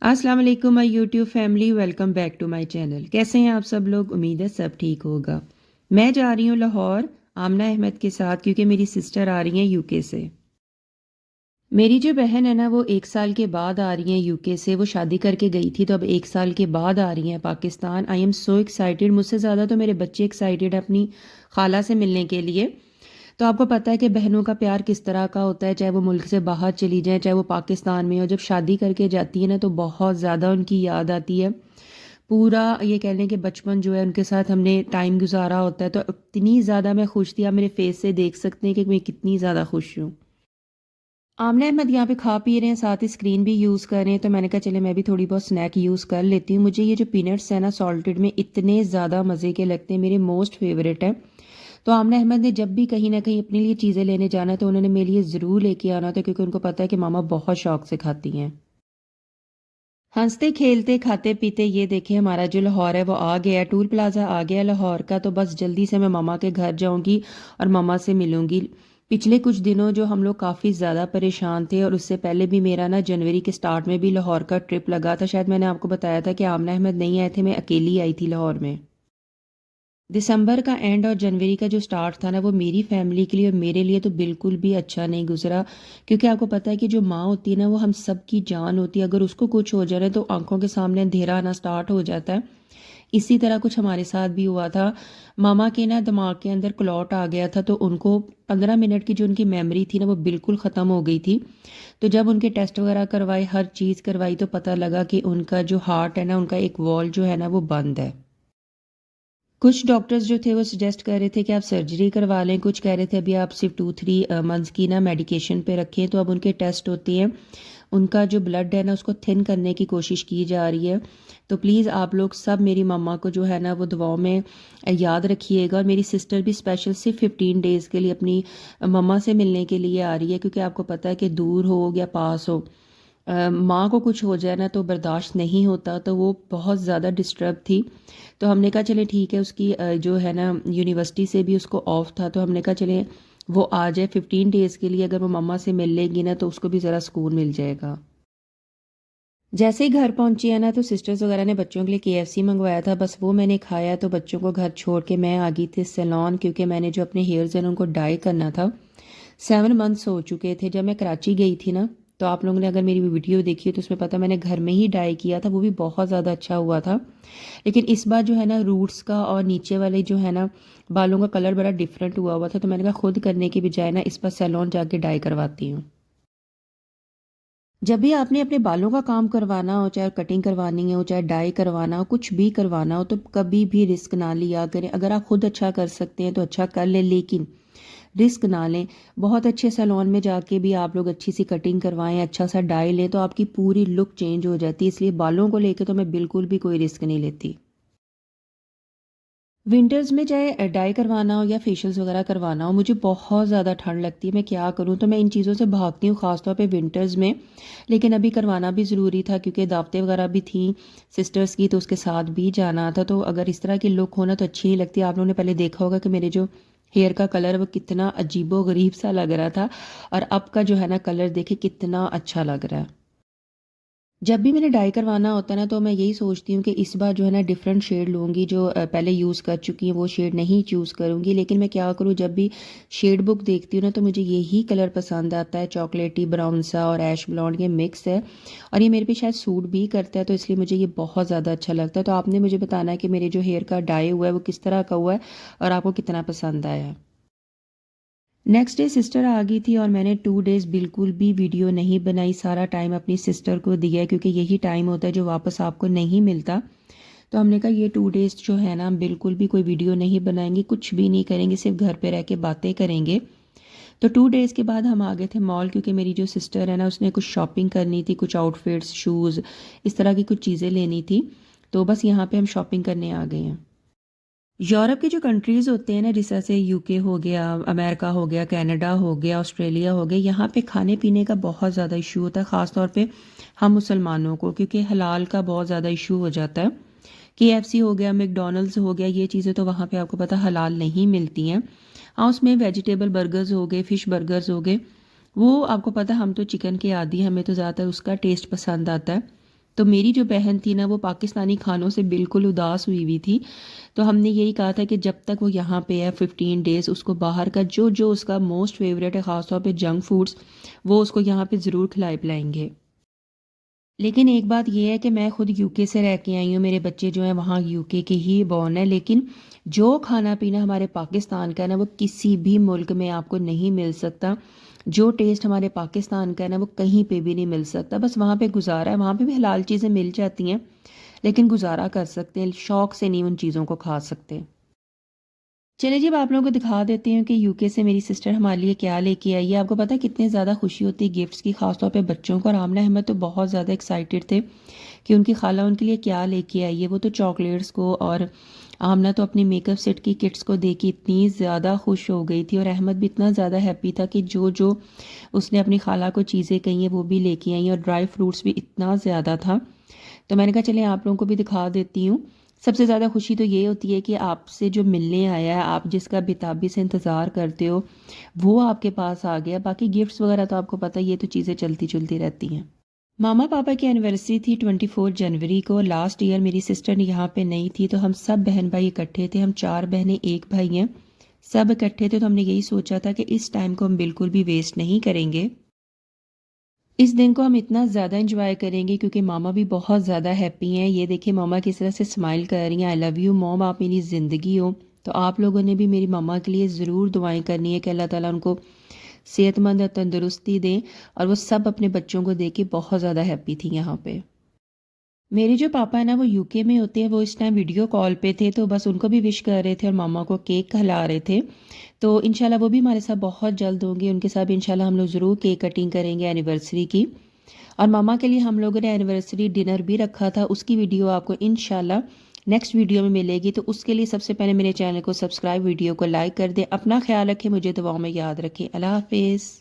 अस्सलाम वालेकुम my YouTube family, welcome back to my channel. कैसे हैं आप सब लोग? उम्मीद है सब ठीक होगा। मैं जा रही हूँ लाहौर आमना अहमद के साथ, क्योंकि मेरी सिस्टर आ रही हैं यूके से। मेरी जो बहन है ना, वो 1 साल के बाद आ रही हैं यूके से। वो शादी करके गई थी, तो अब 1 साल के बाद आ रही हैं Pakistan. I am so excited. मुझसे ज़्यादा तो मेरे बच्चे एक्साइटेड है अपनी खाला से मिलने के लिए। तो आपको पता है कि बहनों का प्यार किस तरह का होता है, चाहे वो मुल्क से बाहर चली जाए, चाहे वो पाकिस्तान में हो। जब शादी करके जाती है ना, तो बहुत ज़्यादा उनकी याद आती है। पूरा ये कह लें कि बचपन जो है उनके साथ हमने टाइम गुजारा होता है। तो इतनी ज़्यादा मैं खुश थी, आप मेरे फेस से देख सकते हैं कि मैं कितनी ज़्यादा खुश हूँ। आमना अहमद यहाँ पे खा पी रहे हैं, साथ ही स्क्रीन भी यूज़ कर रहे हैं। तो मैंने कहा चले मैं भी थोड़ी बहुत स्नैक यूज़ कर लेती हूँ। मुझे ये जो पीनट्स है ना सॉल्टेड में, इतने ज़्यादा मज़े के लगते हैं, मेरे मोस्ट फेवरेट हैं। तो आमना अहमद ने जब भी कहीं ना कहीं अपने लिए चीज़ें लेने जाना है, तो उन्होंने मेरे लिए ज़रूर लेके आना था, क्योंकि उनको पता है कि मामा बहुत शौक से खाती हैं। हंसते खेलते खाते पीते ये देखे हमारा जो लाहौर है वो आ गया है, टूल प्लाजा आ गया लाहौर का। तो बस जल्दी से मैं मामा के घर जाऊंगी और मामा से मिलूंगी। पिछले कुछ दिनों जो हम लोग काफ़ी ज़्यादा परेशान थे, और उससे पहले भी मेरा ना जनवरी के स्टार्ट में भी लाहौर का ट्रिप लगा था। शायद मैंने आपको बताया था कि आमना अहमद नहीं आए थे, मैं अकेली आई थी लाहौर में। दिसंबर का एंड और जनवरी का जो स्टार्ट था ना, वो मेरी फैमिली के लिए और मेरे लिए तो बिल्कुल भी अच्छा नहीं गुजरा। क्योंकि आपको पता है कि जो माँ होती है ना, वो हम सब की जान होती है। अगर उसको कुछ हो जाए तो आंखों के सामने अंधेरा आना स्टार्ट हो जाता है। इसी तरह कुछ हमारे साथ भी हुआ था। मामा के ना दिमाग के अंदर क्लॉट आ गया था, तो उनको 15 मिनट की जो उनकी मेमोरी थी ना, वो बिल्कुल ख़त्म हो गई थी। तो जब उनके टेस्ट वगैरह करवाए, हर चीज़ करवाई, तो पता लगा कि उनका जो हार्ट है ना, उनका एक वॉल जो है ना, वो बंद है। कुछ डॉक्टर्स जो थे वो सजेस्ट कर रहे थे कि आप सर्जरी करवा लें, कुछ कह रहे थे अभी आप सिर्फ 2-3 मंथ्स की ना मेडिकेशन पे रखें। तो अब उनके टेस्ट होते हैं, उनका जो ब्लड है ना उसको थिन करने की कोशिश की जा रही है। तो प्लीज़ आप लोग सब मेरी मम्मा को जो है ना वो दुआओं में याद रखिएगा। और मेरी सिस्टर भी स्पेशल सिर्फ 15 डेज़ के लिए अपनी मम्मा से मिलने के लिए आ रही है, क्योंकि आपको पता है कि दूर हो या पास हो, माँ को कुछ हो जाए ना तो बर्दाश्त नहीं होता। तो वो बहुत ज़्यादा डिस्टर्ब थी। तो हमने कहा चले ठीक है, उसकी जो है ना यूनिवर्सिटी से भी उसको ऑफ था, तो हमने कहा चले वो आ जाए 15 डेज़ के लिए। अगर वो मम्मा से मिल लेगी ना, तो उसको भी ज़रा सुकून मिल जाएगा। जैसे ही घर पहुंची है ना, तो सिस्टर्स वगैरह ने बच्चों के लिए केएफसी मंगवाया था, बस वो मैंने खाया। तो बच्चों को घर छोड़ के मैं आ गई थी सैलॉन, क्योंकि मैंने जो अपने हेयर्स हैं उनको डाई करना था। 7 मंथ्स हो चुके थे जब मैं कराची गई थी ना। तो आप लोगों ने अगर मेरी वीडियो देखी है तो उसमें पता मैंने घर में ही डाई किया था, वो भी बहुत ज़्यादा अच्छा हुआ था। लेकिन इस बार जो है ना रूट्स का और नीचे वाले जो है ना बालों का कलर बड़ा डिफरेंट हुआ हुआ था। तो मैंने कहा खुद करने की बजाय ना इस बार सैलून जाके डाई करवाती हूँ। जब भी आपने अपने बालों का काम करवाना हो, चाहे कटिंग करवानी हो, चाहे डाई करवाना हो, कुछ भी करवाना हो, तो कभी भी रिस्क ना लिया करें। अगर आप खुद अच्छा कर सकते हैं तो अच्छा कर लें, लेकिन रिस्क ना लें। बहुत अच्छे सैलून में जाके भी आप लोग अच्छी सी कटिंग करवाएं, अच्छा सा डाई लें, तो आपकी पूरी लुक चेंज हो जाती है। इसलिए बालों को लेकर तो मैं बिल्कुल भी कोई रिस्क नहीं लेती। विंटर्स में चाहे डाई करवाना हो या फेशियल्स वगैरह करवाना हो, मुझे बहुत ज़्यादा ठंड लगती है। मैं क्या करूँ, तो मैं इन चीज़ों से भागती हूँ ख़ासतौर पे विंटर्स में। लेकिन अभी करवाना भी ज़रूरी था, क्योंकि दावतें वगैरह भी थी सिस्टर्स की, तो उसके साथ भी जाना था। तो अगर इस तरह की लुक हो ना तो अच्छी नहीं लगती। आप लोगों ने पहले देखा होगा कि मेरे जो हेयर का कलर वो कितना अजीबो गरीब सा लग रहा था, और अब का जो है ना कलर देखे कितना अच्छा लग रहा है। जब भी मैंने डाई करवाना होता है ना, तो मैं यही सोचती हूँ कि इस बार जो है ना डिफरेंट शेड लूँगी। जो पहले यूज़ कर चुकी हैं वो शेड नहीं चूज़ करूँगी। लेकिन मैं क्या करूँ, जब भी शेड बुक देखती हूँ ना, तो मुझे यही कलर पसंद आता है, चॉकलेटी ब्राउन सा और ऐश ब्लॉन्ड, ये मिक्स है। और ये मेरे पे शायद सूट भी करता है, तो इसलिए मुझे ये बहुत ज़्यादा अच्छा लगता है। तो आपने मुझे बताना है कि मेरे जो हेयर का डाई हुआ है वो किस तरह का हुआ है, और आपको कितना पसंद आया है। नेक्स्ट डे सिस्टर आ गई थी, और मैंने 2 डेज़ बिल्कुल भी वीडियो नहीं बनाई। सारा टाइम अपनी सिस्टर को दिया है, क्योंकि यही टाइम होता है जो वापस आपको नहीं मिलता। तो हमने कहा ये 2 डेज़ जो है ना, हम बिल्कुल भी कोई वीडियो नहीं बनाएंगे, कुछ भी नहीं करेंगे, सिर्फ घर पे रह के बातें करेंगे। तो 2 डेज़ के बाद हम आ गए थे मॉल, क्योंकि मेरी जो सिस्टर है ना उसने कुछ शॉपिंग करनी थी, कुछ आउटफिट्स, शूज़, इस तरह की कुछ चीज़ें लेनी थी। तो बस यहाँ पे हम शॉपिंग करने आ गए हैं। यूरोप के जो कंट्रीज़ होते हैं ना, जैसे से यूके हो गया, अमेरिका हो गया, कनाडा हो गया, ऑस्ट्रेलिया हो गया, यहाँ पे खाने पीने का बहुत ज़्यादा इशू होता है, ख़ास तौर पे हम मुसलमानों को, क्योंकि हलाल का बहुत ज़्यादा इशू हो जाता है। केएफसी हो गया, मैकडॉनल्ड्स हो गया, ये चीज़ें तो वहाँ पे आपको पता हलाल नहीं मिलती हैं। हाँ, उसमें वेजिटेबल बर्गर्स हो गए, फ़िश बर्गर्स हो गए, वो आपको पता हम तो चिकन के आदी हैं, हमें तो ज़्यादातर उसका टेस्ट पसंद आता है। तो मेरी जो बहन थी ना वो पाकिस्तानी खानों से बिल्कुल उदास हुई हुई थी। तो हमने यही कहा था कि जब तक वो यहाँ पे है 15 डेज़ उसको बाहर का जो जो उसका मोस्ट फेवरेट है, ख़ासतौर पे जंक फूड्स, वो उसको यहाँ पे ज़रूर खिलाए पिलाएंगे। लेकिन एक बात ये है कि मैं खुद यूके से रह के आई हूँ, मेरे बच्चे जो हैं वहाँ यूके के ही बॉर्न है, लेकिन जो खाना पीना हमारे पाकिस्तान का है ना वो किसी भी मुल्क में आपको नहीं मिल सकता। जो टेस्ट हमारे पाकिस्तान का है ना वो कहीं पे भी नहीं मिल सकता। बस वहाँ पे गुजारा है, वहाँ पे भी हलाल चीज़ें मिल जाती हैं, लेकिन गुजारा कर सकते हैं, शौक से नहीं उन चीज़ों को खा सकते। चलिए जी, अब आप लोगों को दिखा देती हूँ कि यूके से मेरी सिस्टर हमारे लिए क्या लेके आई है। आपको पता है कितनी ज़्यादा खुशी होती है गिफ्ट्स की, खासतौर पे बच्चों को। और आमना अहमद तो बहुत ज़्यादा एक्साइटेड थे कि उनकी खाला उनके लिए क्या लेके आई है। वो तो चॉकलेट्स को, और आमना तो अपनी मेकअप सेट की किट्स को देख के इतनी ज़्यादा खुश हो गई थी, और अहमद भी इतना ज़्यादा हैप्पी था कि जो जो उसने अपनी खाला को चीज़ें कही हैं वो भी लेके आई, और ड्राई फ्रूट्स भी इतना ज़्यादा था। तो मैंने कहा चले आप लोगों को भी दिखा देती हूँ। सबसे ज़्यादा खुशी तो ये होती है कि आपसे जो मिलने आया है, आप जिसका बेताबी से इंतज़ार करते हो, वो आपके पास आ गया। बाकी गिफ्ट्स वगैरह तो आपको पता है, ये तो चीज़ें चलती चलती रहती हैं। मामा पापा की एनिवर्सरी थी 24 जनवरी को। लास्ट ईयर मेरी सिस्टर यहाँ पे नहीं थी, तो हम सब बहन भाई इकट्ठे थे। हम 4 बहनें 1 भाई हैं, सब इकट्ठे थे। तो हमने यही सोचा था कि इस टाइम को हम बिल्कुल भी वेस्ट नहीं करेंगे। इस दिन को हम इतना ज़्यादा एंजॉय करेंगे क्योंकि मामा भी बहुत ज़्यादा हैप्पी हैं। ये देखिए मामा किस तरह से स्माइल कर रही हैं। आई लव यू मॉम, आप मेरी ज़िंदगी हो। तो आप लोगों ने भी मेरी मामा के लिए ज़रूर दुआएं करनी है कि अल्लाह ताला उनको सेहतमंद और तंदुरुस्ती दें। और वो सब अपने बच्चों को देख के बहुत ज़्यादा हैप्पी थी यहाँ पे। मेरे जो पापा है ना वो यूके में होते हैं, वो इस टाइम वीडियो कॉल पे थे, तो बस उनको भी विश कर रहे थे और मामा को केक खिला रहे थे। तो इंशाल्लाह वो भी हमारे साथ बहुत जल्द होंगे, उनके साथ भी इंशाल्लाह हम लोग ज़रूर केक कटिंग करेंगे एनिवर्सरी की। और मामा के लिए हम लोगों ने एनिवर्सरी डिनर भी रखा था, उसकी वीडियो आपको इंशाल्लाह नेक्स्ट वीडियो में मिलेगी। तो उसके लिए सबसे पहले मेरे चैनल को सब्सक्राइब, वीडियो को लाइक कर दें। अपना ख्याल रखें, मुझे दुआओं में याद रखें। अल्लाह हाफिज़।